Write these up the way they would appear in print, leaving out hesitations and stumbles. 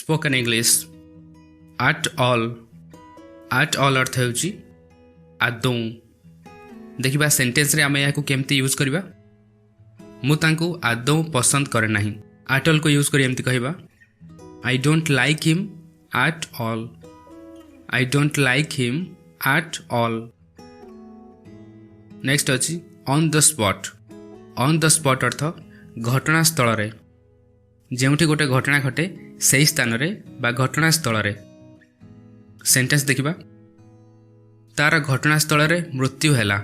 Spoken English at all अर्थ होउची आदौ। देखिबा सेंटेंस रे आमे याकू केमती यूज करबा। मु तांको आदौ पसंद करे नाही। एट ऑल को यूज करी एमती कहबा I don't like him at all. I don't like him at all. Next अछि on the spot. On the spot अर्थ घटनास्थल रे, जेउठी गोटे घटना घटे सही स्थान रे बा घटनास्थल रे। सेंटेंस देखिबा तार घटनास्थल रे मृत्यु हैला।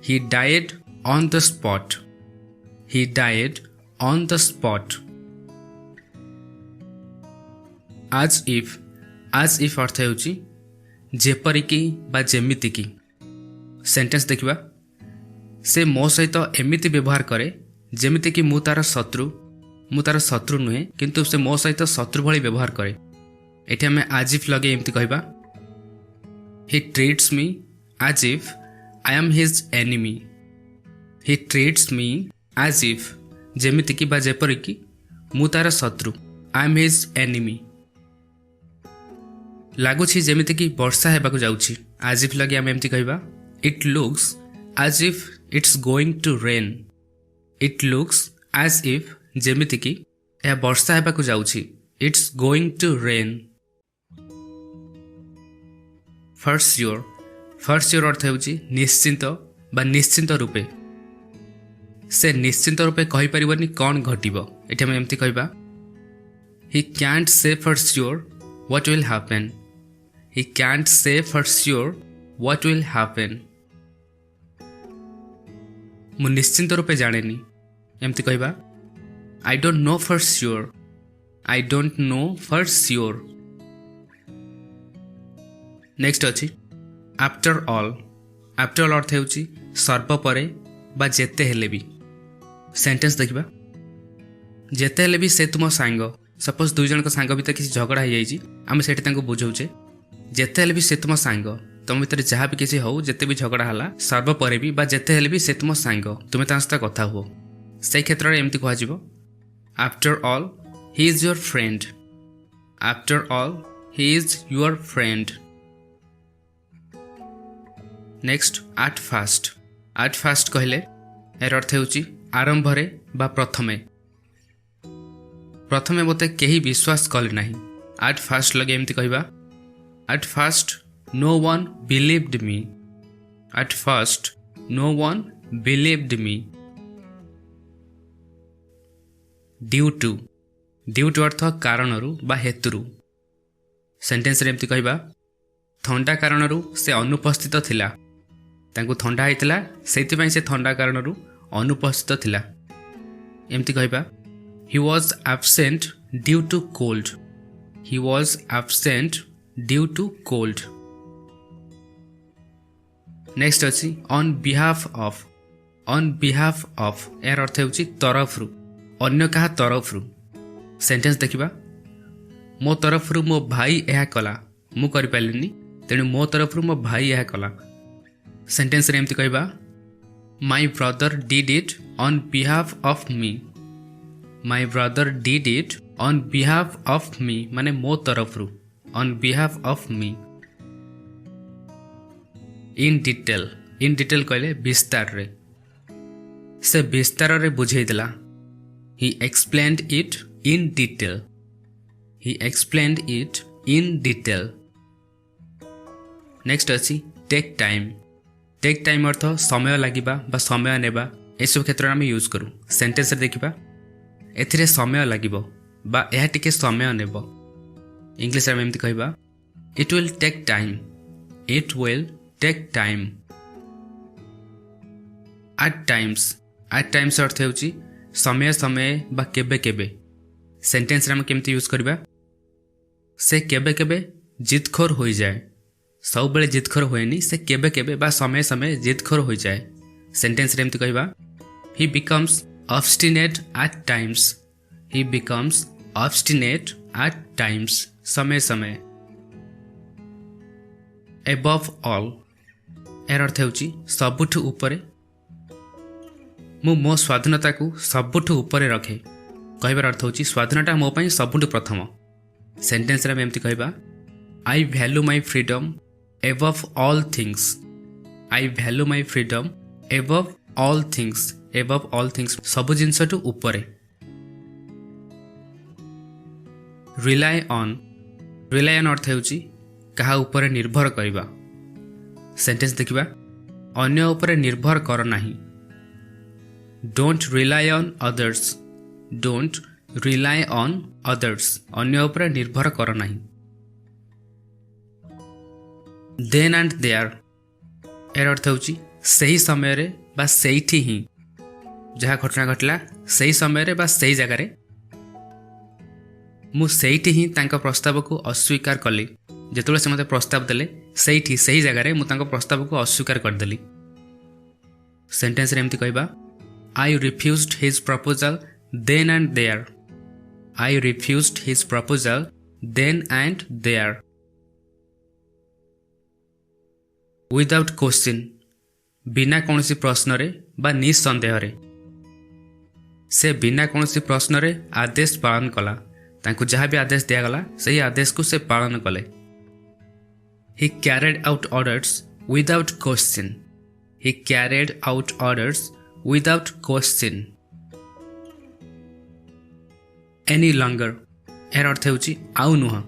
He died on the spot. He died on the spot. आज इफ अर्थ होउची जेपरिकी बा जेमितिकी। सेंटेंस देखिबा से मो सहित एमिति व्यवहार करे जेमितिकी मु तार शत्रु नुहे, किंतु से मो सहित शत्रु भली व्यवहार करे। एठी हमें आज इफ लगे एमती कहबा he treats me as if I am his enemy. He treats me as if जेमितिकी बा जेपरिकी मु तार शत्रु, आई एम हिज एनिमी। लागुछि जेमितिकी वर्षा हेबाकू जाउछि। आज इफ लगे आमे एमती कहबा it looks as if it's going to rain. It looks as if जेमितिकी यह वर्षा हेबाकू जाउछि, it's going to rain. For sure अर्थ होउछि निश्चिंत बा निश्चिंत रूपे। से निश्चिंत रूपे कहि परिबनी कोन घटिबो। एठी हम एमती कहबा he can't say for sure what will happen. He can't say for sure what will happen. मु निश्चिंत रूपे जानेनी एमती कहबा I don't know for sure. I don't know for sure. Next अछि आफ्टर ऑल। आफ्टर ऑल अर्थ होउची सर्वपरे बा जेते हेले भी। सेंटेंस देखिबा जेते हेले भी से तुम सांग। सपोज दुई जन सांग भीतर किसी झगड़ा हो जाइए, आम से बुझाऊे जेते हेले भी से तुम सांग। तुम भीतर जहाँ भी किसी हो, जेते भी झगड़ा हला सर्वपरे भी बा जेते हेले भी से तुम सांग, तुम सहित कथा हुओ। से क्षेत्र में एमती कह after all he is your friend. After all he is your friend. Next at first. At first कहले यार अर्थ होउची आरंभ रे बा प्रथमे। प्रथमे मते केही विश्वास कले नाही। एट फास्ट लगे एमती कहबा at first no one believed me. At first no one believed me. Due to अर्थ कारणरू बा हेतुरू। सेंटेंस रे एमती कहबा थंडा कारणरू से अनुपस्थित थिला। तांको थंडा आइतला सेति से थंडा कारणरू अनुपस्थित थिला। एमती कहबा he was absent due to cold. He was absent due to cold. Next अछि on behalf of. On behalf of यार अर्थ होउची तरफरु, अन्य कहा तरफरु। सेंटेंस देखिबा मो तरफरु मो भाई एहा कला, मु करि पालिनी तेणु मो तरफरु मो भाई एहा कला। सेंटेंस रे एमती कहबा my brother did it on behalf of me. My brother did it on behalf of me माने मो तरफरु, on behalf of me. In detail कहले विस्तार रे। से विस्तार रे बुझेई देला। He explained it in detail. He explained it in detail. Next अछि टेक टाइम। टेक टाइम अर्थ समय लागिबा बा समय नेबा, एसब क्षेत्र में यूज करूँ। सेंटेंस रे देखिबा एथिरे समय लागिबो बा एहा टिके समय नेबो। इंग्लिश में एमती कहबा it will take time. It will take time. At times अर्थ होउची समय समय बा केबे केबे। सेंटेंस रे हम केमती यूज करबा से केबे केबे जिदखोर हो जाए। सब बेले जिदखोर होएनी, से केबे केबे बा समय समय जिदखोर हो जाए। सेंटेंस रे एमती कहबा he becomes obstinate at times. He becomes obstinate at times समय समय। एबव ऑल यार अर्थ होउची सबुठु उपरे। मु मो स्वाधीनता को सबुठु उपरे रखे। कहबार अर्थ होची स्वाधीनता मो पई सबुठु प्रथम। सेंटेंस रे एमती कहबा I value my freedom above all things. I value my freedom above all things. Above all things सब जिनसटु ऊपरे। Rely on. रिलाय ऑन अर्थ होची कहा ऊपर निर्भर करबा। सेंटेंस देखिबा अन्य ऊपर निर्भर कर नाही। Don't rely on others. Don't rely on others अन्य ऊपर निर्भर कर नाही। देन एंड देयर एर अर्थ होची सही समय रे बा सेठी ही जहाँ घटना घटला सही समय रे बा सही जगह रे मु सेठी ही तांका प्रस्ताव को अस्वीकार कली। जेतबेले से मते प्रस्ताव देले सेठी सही जगह रे मु तांका प्रस्ताव को अस्वीकार कर देली। सेंटेंस रे एमती कहबा I refused his proposal then and there. I refused his proposal then and there. Without question बिना कौनसी प्रश्न रे बा निसंदेह रे। से बिना कौनसी प्रश्न रे आदेश पालन कला। तांको जहाँ भी आदेश दियागला सही आदेश को से पालन कले। He carried out orders without question. He carried out orders without question. Any longer एर अर्थ होची आउ नुह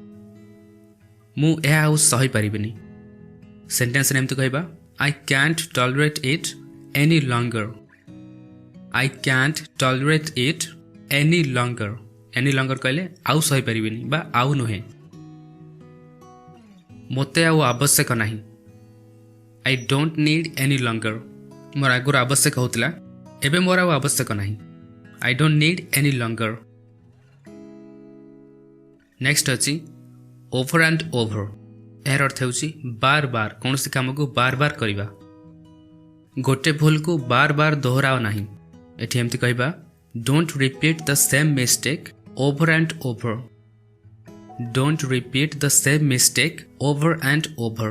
मु एहा आउ सही परिबिनी। सेंटेंस रे एमती कहबा I can't tolerate it any longer. I can't tolerate it any longer. Any longer कहले आउ सही परिबिनी बा आउ नुहे। मोते आउ आवश्यक नहीं। आई डोंट नीड एनी लंगर मोर आगुर आवश्यक होतिला एबे मोर आउ आवश्यक नहीं। I don't need any langar. Next अछि ओवर एंड ओवर एर अर्थ होची बार बार कौनसी काम को बार बार करिबा। गोटे भूल को बार बार दोहराओ नहीं। एठी एमती कहबा don't repeat the same mistake over and over. Don't repeat the same mistake over and over.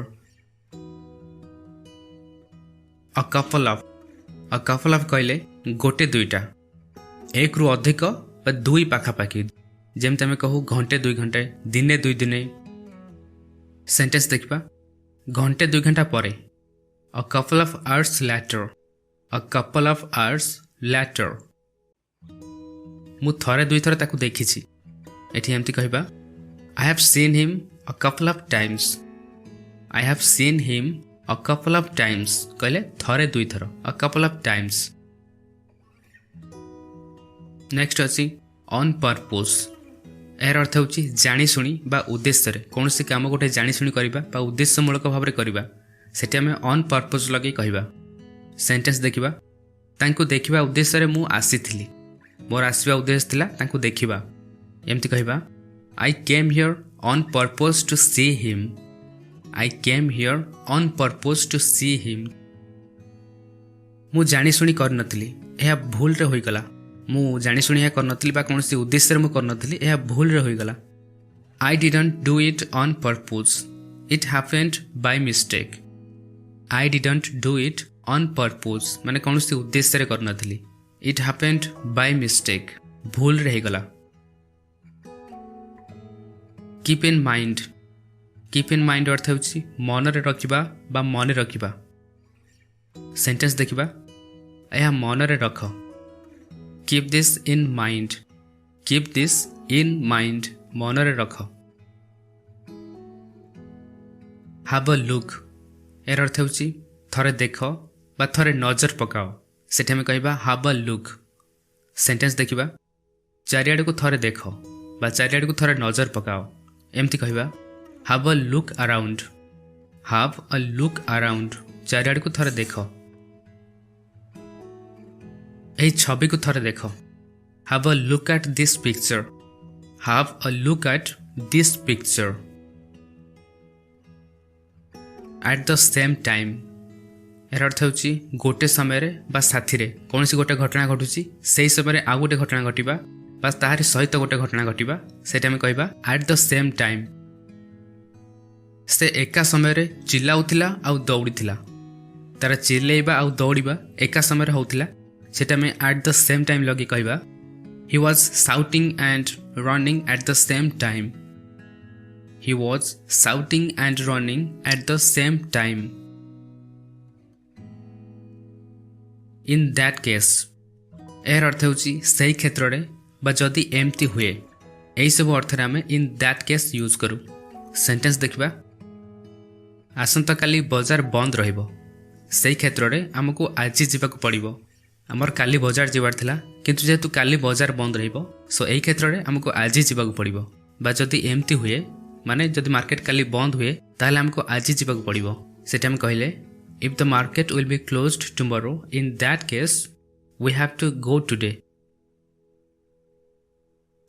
A couple of कहले गोटे दुईटा एक रु अधिक बा दुई पाखापाखि जेमते आमे कहू घंटे दुई घंटे दिने दुई दिने। सेंटेंस देखिबा घंटे दुई घंटा परे। A couple of hours later. A couple of hours later मु थरे दुई थरे ताकू देखिछि। एठी एमती कहबा I have seen him a couple of times. I have seen him a couple of times कहले थरे दुई थर a couple of times. Next अछि on purpose एर अर्थ होची जानी सुनी बा उद्देश्य रे कोनोसी काम गोटे जानी सुनी करिबा बा उद्देश्यमूलक भाव रे करिबा सेठी हमें on purpose लगे कहबा। सेंटेंस देखिबा तांको देखिबा उद्देश्य रे मु आसीथिली मोर आसीबा उद्देश्य थिला तांको देखिबा। एमती कहबा I came here on purpose to see him. I came here on purpose to see him. मु जानी सुनी कर नथली एहा भूल रे होई गला। मु जानी सुनी या कर नथली बा कोनसी उद्देश्य रे मु कर नथली एहा भूल रे होई गला। I didn't do it on purpose. It happened by mistake. I didn't do it on purpose माने कोनसी उद्देश्य रे कर नथली। It happened by mistake भूल रे होई गला। Keep in mind. Keep in mind अर्थ होची मन रे रखिबा बा मन रखिबा। सेंटेंस देखिबा एहा मन रे रख। Keep this in mind. Keep this in mind मन रे रख। हैव अ लुक एर अर्थ होची थरे देख बा थरे नजर पकाओ। सेठी हम कहबा हैव अ लुक। सेंटेंस देखिबा चारियाडे को थरे देख बा चारियाडे को थरे नजर पकाओ। एमती कहबा have a look around. Have a look around चारियाडे को थरे देख। एही छवि को थरे देख। Have a look at this picture. Have a look at this picture. At the same time यार अर्थ होची गोटे समय रे बा साथी रे कोनसी गोटे घटना घटुची सेही समय रे आ गोटे घटना घटिबा बा ताहारी सहित गोटे घटना घटिबा सेटा में कहबा एट द सेम टाइम। से एका समय रे चिल्लाउथिला आ दौड़ीथिला तार चिल्लेबा आ दौड़ीबा एका समय रे होउथिला सेटा में एट द सेम टाइम लगी कहबा He was shouting and running at the same time. He was shouting and running at the same time. In that case, air अर्थ होची सही क्षेत्र रे बा जदि एमती हुए एई सब अर्थ रे हमें इन दैट केस यूज करू। सेंटेंस देखिबा आसंता काली बाजार बंद रहिबो सही क्षेत्र रे हमको आज जीवाक पड़िबो। हमर काली बाजार जीवार थिला किंतु जेतु काली बाजार बंद रहिबो सो एई क्षेत्र रे हमको आज जीवाक पड़िबो बा जदि एमती हुए माने जदि मार्केट काली बंद हुए ताले हमको आज जीवाक पड़िबो। सेटा हम कहले if the market will be closed tomorrow in that case we have to go today.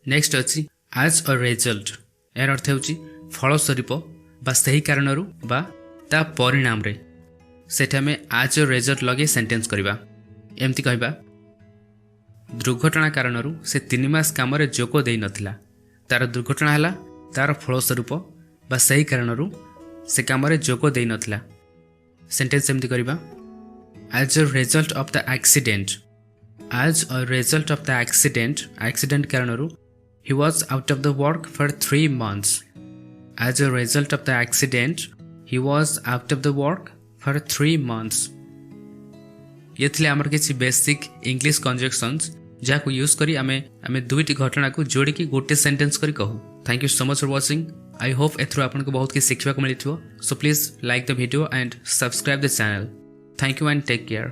Next अछि as a result एयर अर्थ होची फलस्वरूप बा सही कारणरू बा ता परिणाम रे सेटा में as a result लगे सेंटेंस करिबा। एमती कहबा दुर्घटना कारणरू से 3 मास काम रे जोको देई नथिला तार दुर्घटना हला तार फलस्वरूप बा सही कारणरू से काम रे जोको देई नथिला। सेंटेंस एमती करिबा as a result of the accident. As a result of the accident कारणरू he was out of the work for 3 months. As a result of the accident he was out of the work for 3 months. ये थिले हमर किछि basic English conjunctions जाको use करी आमे दुईटी घटना को जोड़ी की गोटे सेंटेंस करी कहू। Thank you so much for watching. I hope एथरो आपन को बहुत कि सिखबा को मिलिथिबो। So please like the video and subscribe the channel. Thank you and take care.